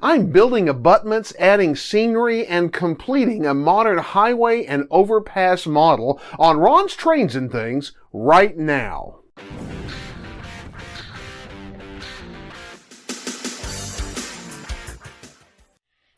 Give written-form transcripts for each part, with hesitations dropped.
I'm building abutments, adding scenery, and completing a modern highway and overpass model on Ron's Trains and Things right now.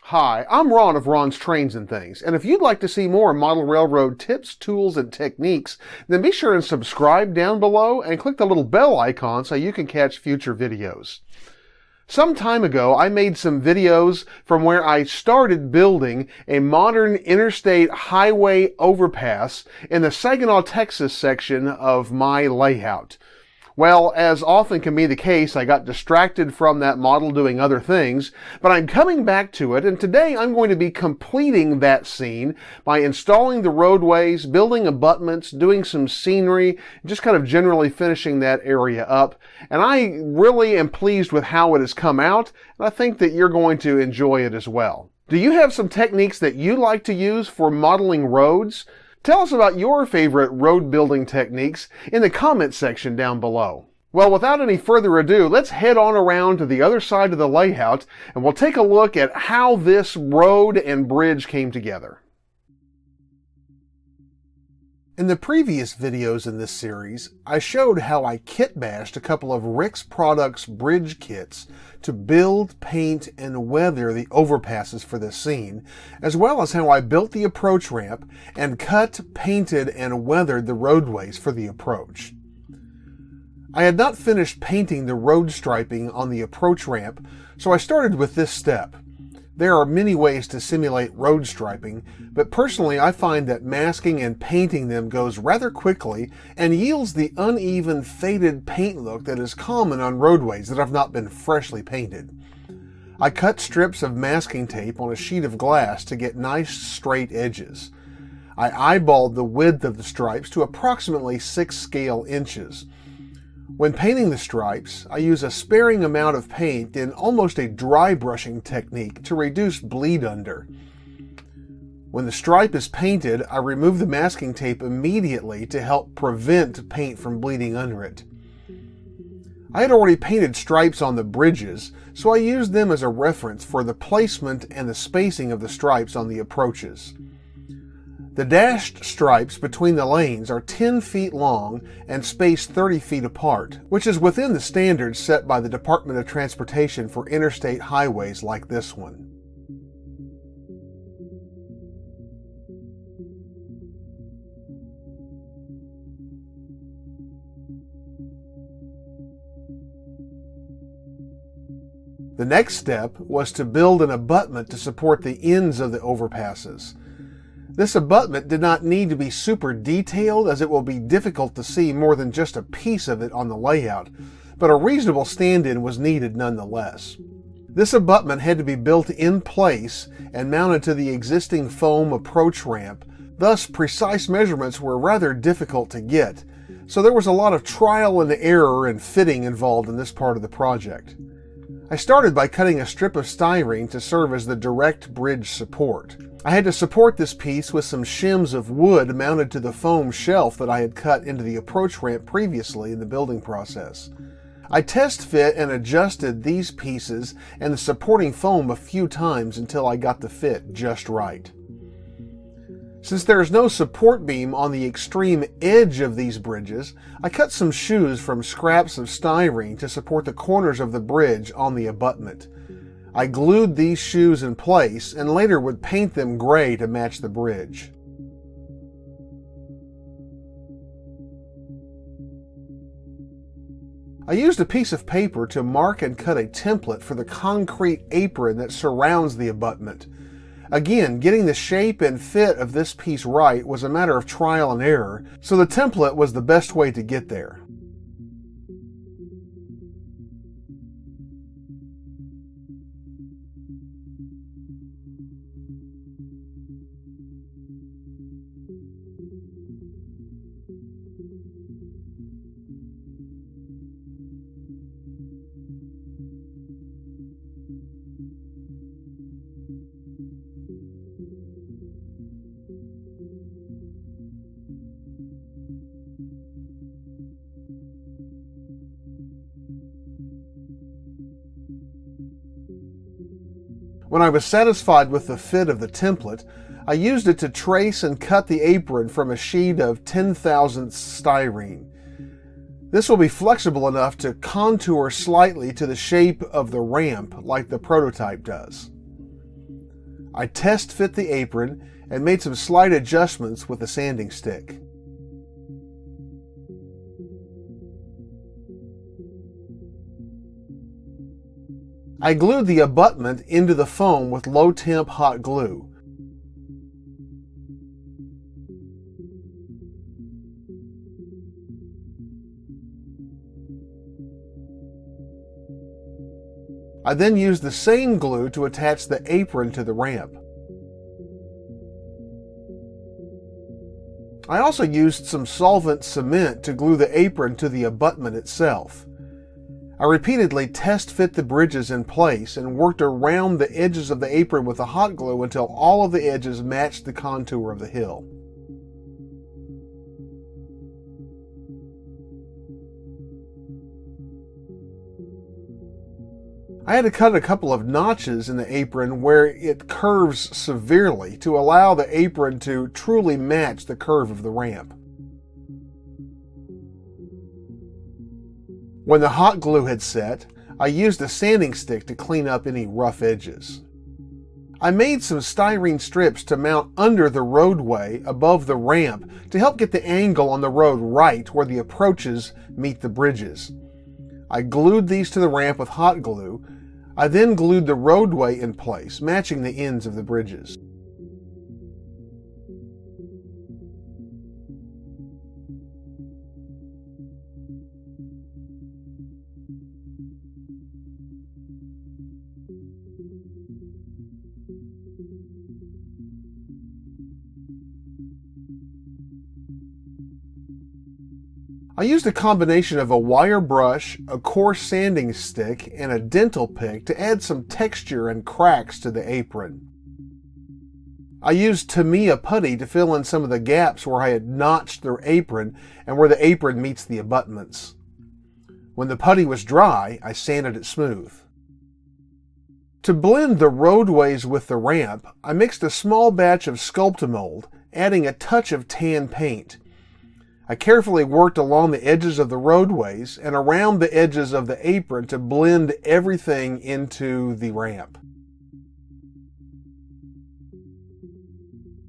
Hi, I'm Ron of Ron's Trains and Things, and if you'd like to see more model railroad tips, tools, and techniques, then be sure and subscribe down below and click the little bell icon so you can catch future videos. Some time ago, I made some videos from where I started building a modern interstate highway overpass in the Saginaw, Texas section of my layout. Well, as often can be the case, I got distracted from that model doing other things, but I'm coming back to it, and today I'm going to be completing that scene by installing the roadways, building abutments, doing some scenery, just kind of generally finishing that area up. And I really am pleased with how it has come out, and I think that you're going to enjoy it as well. Do you have some techniques that you like to use for modeling roads? Tell us about your favorite road building techniques in the comment section down below. Well, without any further ado, let's head on around to the other side of the layout and we'll take a look at how this road and bridge came together. In the previous videos in this series, I showed how I kit bashed a couple of Rick's Products bridge kits to build, paint, and weather the overpasses for this scene, as well as how I built the approach ramp and cut, painted, and weathered the roadways for the approach. I had not finished painting the road striping on the approach ramp, so I started with this step. There are many ways to simulate road striping, but personally I find that masking and painting them goes rather quickly and yields the uneven, faded paint look that is common on roadways that have not been freshly painted. I cut strips of masking tape on a sheet of glass to get nice straight edges. I eyeballed the width of the stripes to approximately 6 scale inches. When painting the stripes, I use a sparing amount of paint in almost a dry brushing technique to reduce bleed under. When the stripe is painted, I remove the masking tape immediately to help prevent paint from bleeding under it. I had already painted stripes on the bridges, so I used them as a reference for the placement and the spacing of the stripes on the approaches. The dashed stripes between the lanes are 10 feet long and spaced 30 feet apart, which is within the standards set by the Department of Transportation for interstate highways like this one. The next step was to build an abutment to support the ends of the overpasses. This abutment did not need to be super detailed, as it will be difficult to see more than just a piece of it on the layout, but a reasonable stand-in was needed nonetheless. This abutment had to be built in place and mounted to the existing foam approach ramp, thus precise measurements were rather difficult to get, so there was a lot of trial and error and fitting involved in this part of the project. I started by cutting a strip of styrene to serve as the direct bridge support. I had to support this piece with some shims of wood mounted to the foam shelf that I had cut into the approach ramp previously in the building process. I test fit and adjusted these pieces and the supporting foam a few times until I got the fit just right. Since there is no support beam on the extreme edge of these bridges, I cut some shoes from scraps of styrene to support the corners of the bridge on the abutment. I glued these shoes in place and later would paint them gray to match the bridge. I used a piece of paper to mark and cut a template for the concrete apron that surrounds the abutment. Again, getting the shape and fit of this piece right was a matter of trial and error, so the template was the best way to get there. When I was satisfied with the fit of the template, I used it to trace and cut the apron from a sheet of 10,000 styrene. This will be flexible enough to contour slightly to the shape of the ramp like the prototype does. I test fit the apron and made some slight adjustments with a sanding stick. I glued the abutment into the foam with low-temp hot glue. I then used the same glue to attach the apron to the ramp. I also used some solvent cement to glue the apron to the abutment itself. I repeatedly test fit the bridges in place and worked around the edges of the apron with the hot glue until all of the edges matched the contour of the hill. I had to cut a couple of notches in the apron where it curves severely to allow the apron to truly match the curve of the ramp. When the hot glue had set, I used a sanding stick to clean up any rough edges. I made some styrene strips to mount under the roadway above the ramp to help get the angle on the road right where the approaches meet the bridges. I glued these to the ramp with hot glue. I then glued the roadway in place, matching the ends of the bridges. I used a combination of a wire brush, a coarse sanding stick, and a dental pick to add some texture and cracks to the apron. I used Tamiya putty to fill in some of the gaps where I had notched the apron and where the apron meets the abutments. When the putty was dry, I sanded it smooth. To blend the roadways with the ramp, I mixed a small batch of Sculpting Mold, adding a touch of tan paint. I carefully worked along the edges of the roadways and around the edges of the apron to blend everything into the ramp.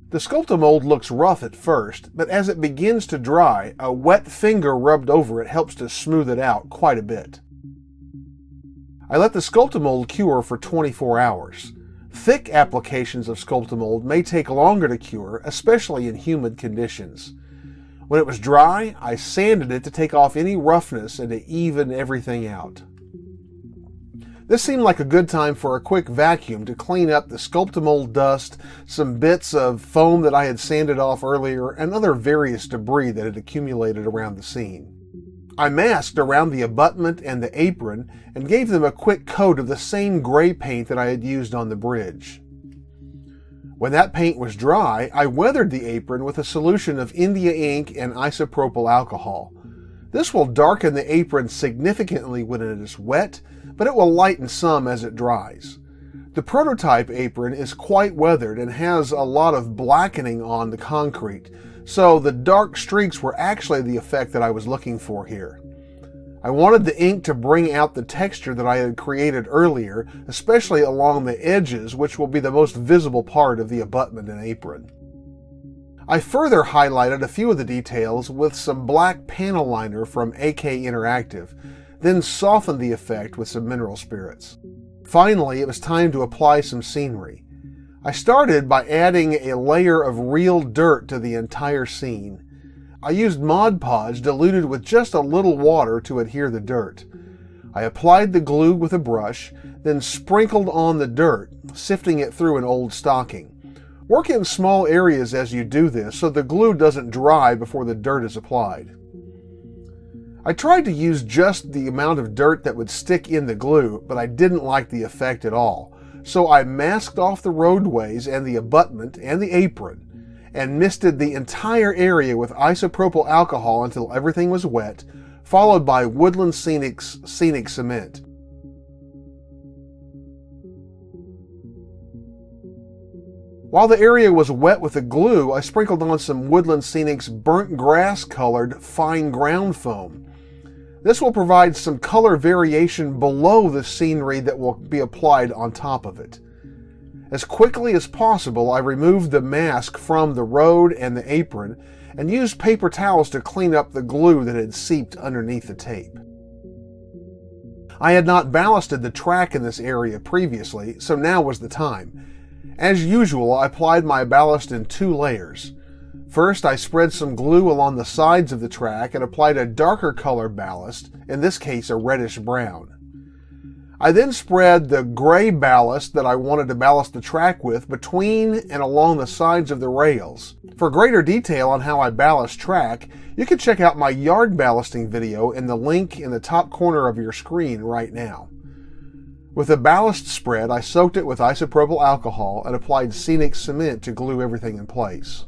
The Sculpting Mold looks rough at first, but as it begins to dry, a wet finger rubbed over it helps to smooth it out quite a bit. I let the Sculpting Mold cure for 24 hours. Thick applications of Sculpting Mold may take longer to cure, especially in humid conditions. When it was dry, I sanded it to take off any roughness and to even everything out. This seemed like a good time for a quick vacuum to clean up the Sculpting Mold dust, some bits of foam that I had sanded off earlier, and other various debris that had accumulated around the scene. I masked around the abutment and the apron and gave them a quick coat of the same gray paint that I had used on the bridge. When that paint was dry, I weathered the apron with a solution of India ink and isopropyl alcohol. This will darken the apron significantly when it is wet, but it will lighten some as it dries. The prototype apron is quite weathered and has a lot of blackening on the concrete, so the dark streaks were actually the effect that I was looking for here. I wanted the ink to bring out the texture that I had created earlier, especially along the edges, which will be the most visible part of the abutment and apron. I further highlighted a few of the details with some black panel liner from AK Interactive, then softened the effect with some mineral spirits. Finally, it was time to apply some scenery. I started by adding a layer of real dirt to the entire scene. I used Mod Podge diluted with just a little water to adhere the dirt. I applied the glue with a brush, then sprinkled on the dirt, sifting it through an old stocking. Work in small areas as you do this so the glue doesn't dry before the dirt is applied. I tried to use just the amount of dirt that would stick in the glue, but I didn't like the effect at all. So I masked off the roadways and the abutment and the apron, and misted the entire area with isopropyl alcohol until everything was wet, followed by Woodland Scenic cement. While the area was wet with the glue, I sprinkled on some Woodland Scenic's burnt grass colored fine ground foam. This will provide some color variation below the scenery that will be applied on top of it. As quickly as possible, I removed the mask from the road and the apron and used paper towels to clean up the glue that had seeped underneath the tape. I had not ballasted the track in this area previously, so now was the time. As usual, I applied my ballast in 2 layers. First, I spread some glue along the sides of the track and applied a darker color ballast, in this case a reddish brown. I then spread the gray ballast that I wanted to ballast the track with between and along the sides of the rails. For greater detail on how I ballast track, you can check out my yard ballasting video in the link in the top corner of your screen right now. With the ballast spread, I soaked it with isopropyl alcohol and applied sceniced cement to glue everything in place.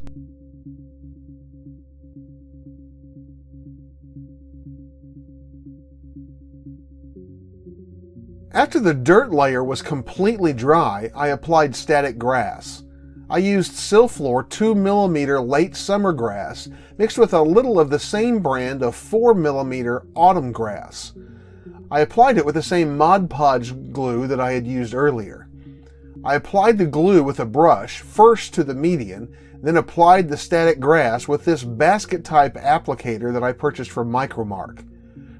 After the dirt layer was completely dry, I applied static grass. I used Silflor 2mm late summer grass mixed with a little of the same brand of 4mm autumn grass. I applied it with the same Mod Podge glue that I had used earlier. I applied the glue with a brush first to the median, then applied the static grass with this basket type applicator that I purchased from Micromark.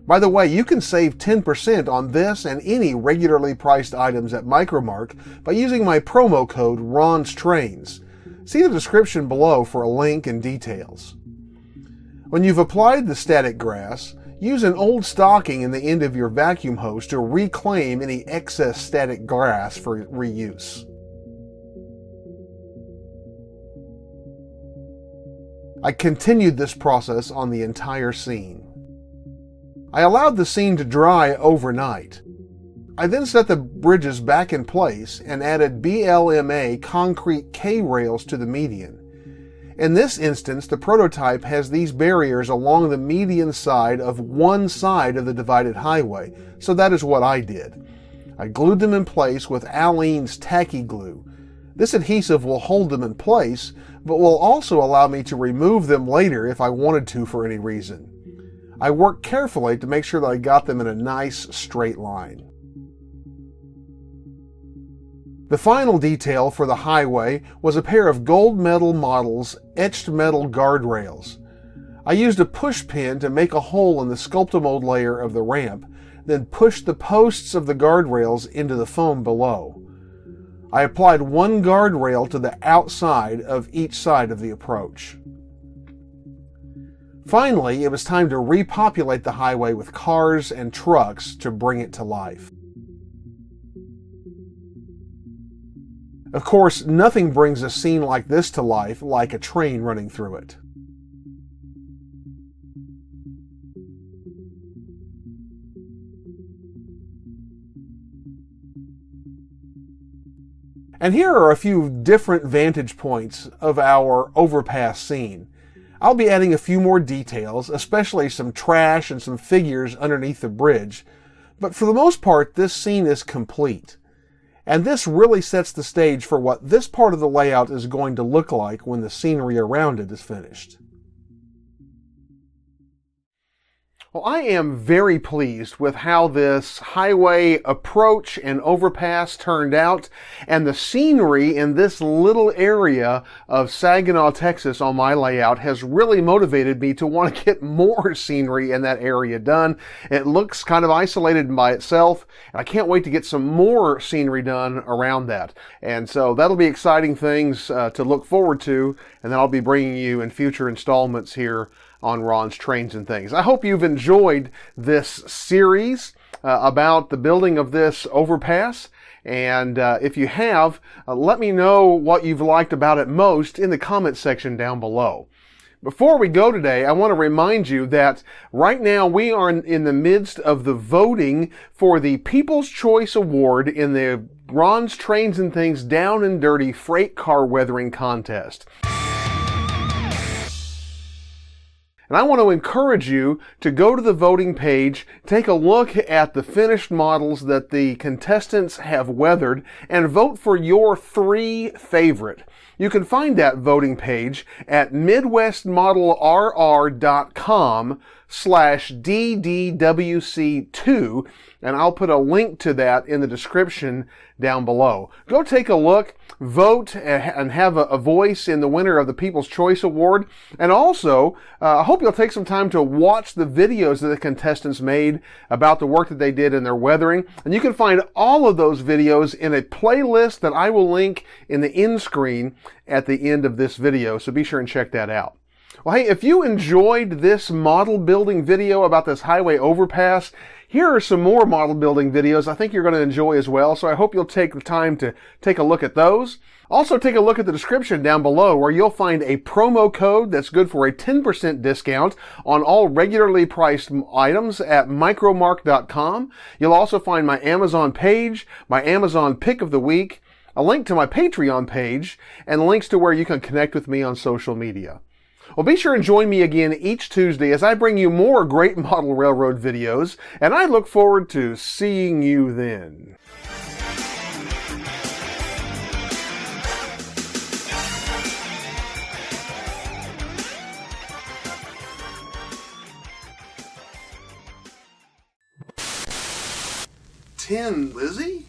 By the way, you can save 10% on this and any regularly priced items at Micromark by using my promo code RONSTRAINS. See the description below for a link and details. When you've applied the static grass, use an old stocking in the end of your vacuum hose to reclaim any excess static grass for reuse. I continued this process on the entire scene. I allowed the scene to dry overnight. I then set the bridges back in place and added BLMA concrete K-rails to the median. In this instance, the prototype has these barriers along the median side of one side of the divided highway, so that is what I did. I glued them in place with Aleene's tacky glue. This adhesive will hold them in place, but will also allow me to remove them later if I wanted to for any reason. I worked carefully to make sure that I got them in a nice straight line. The final detail for the highway was a pair of gold medal models etched metal guardrails. I used a push pin to make a hole in the Sculpting Mold layer of the ramp, then pushed the posts of the guardrails into the foam below. I applied one guardrail to the outside of each side of the approach. Finally, it was time to repopulate the highway with cars and trucks to bring it to life. Of course, nothing brings a scene like this to life like a train running through it. And here are a few different vantage points of our overpass scene. I'll be adding a few more details, especially some trash and some figures underneath the bridge, but for the most part this scene is complete. And this really sets the stage for what this part of the layout is going to look like when the scenery around it is finished. Well, I am very pleased with how this highway approach and overpass turned out, and the scenery in this little area of Saginaw, Texas on my layout has really motivated me to want to get more scenery in that area done. It looks kind of isolated by itself, and I can't wait to get some more scenery done around that. And so that'll be exciting things to look forward to, and then I'll be bringing you in future installments here on Ron's Trains and Things. I hope you've enjoyed this series about the building of this overpass. And if you have, let me know what you've liked about it most in the comment section down below. Before we go today, I want to remind you that right now we are in the midst of the voting for the People's Choice Award in the Ron's Trains and Things Down and Dirty Freight Car Weathering Contest. And I want to encourage you to go to the voting page, take a look at the finished models that the contestants have weathered, and vote for your 3 favorite. You can find that voting page at midwestmodelrr.com/DDWC2, and I'll put a link to that in the description down below. Go take a look, vote, and have a voice in the winner of the People's Choice Award. And also, I hope you'll take some time to watch the videos that the contestants made about the work that they did in their weathering. And you can find all of those videos in a playlist that I will link in the end screen at the end of this video, so be sure and check that out. Well, hey, if you enjoyed this model building video about this highway overpass, here are some more model building videos I think you're going to enjoy as well, so I hope you'll take the time to take a look at those. Also, take a look at the description down below where you'll find a promo code that's good for a 10% discount on all regularly priced items at micromark.com. You'll also find my Amazon page, my Amazon pick of the week, a link to my Patreon page, and links to where you can connect with me on social media. Well, be sure and join me again each Tuesday as I bring you more great model railroad videos, and I look forward to seeing you then. Lizzie?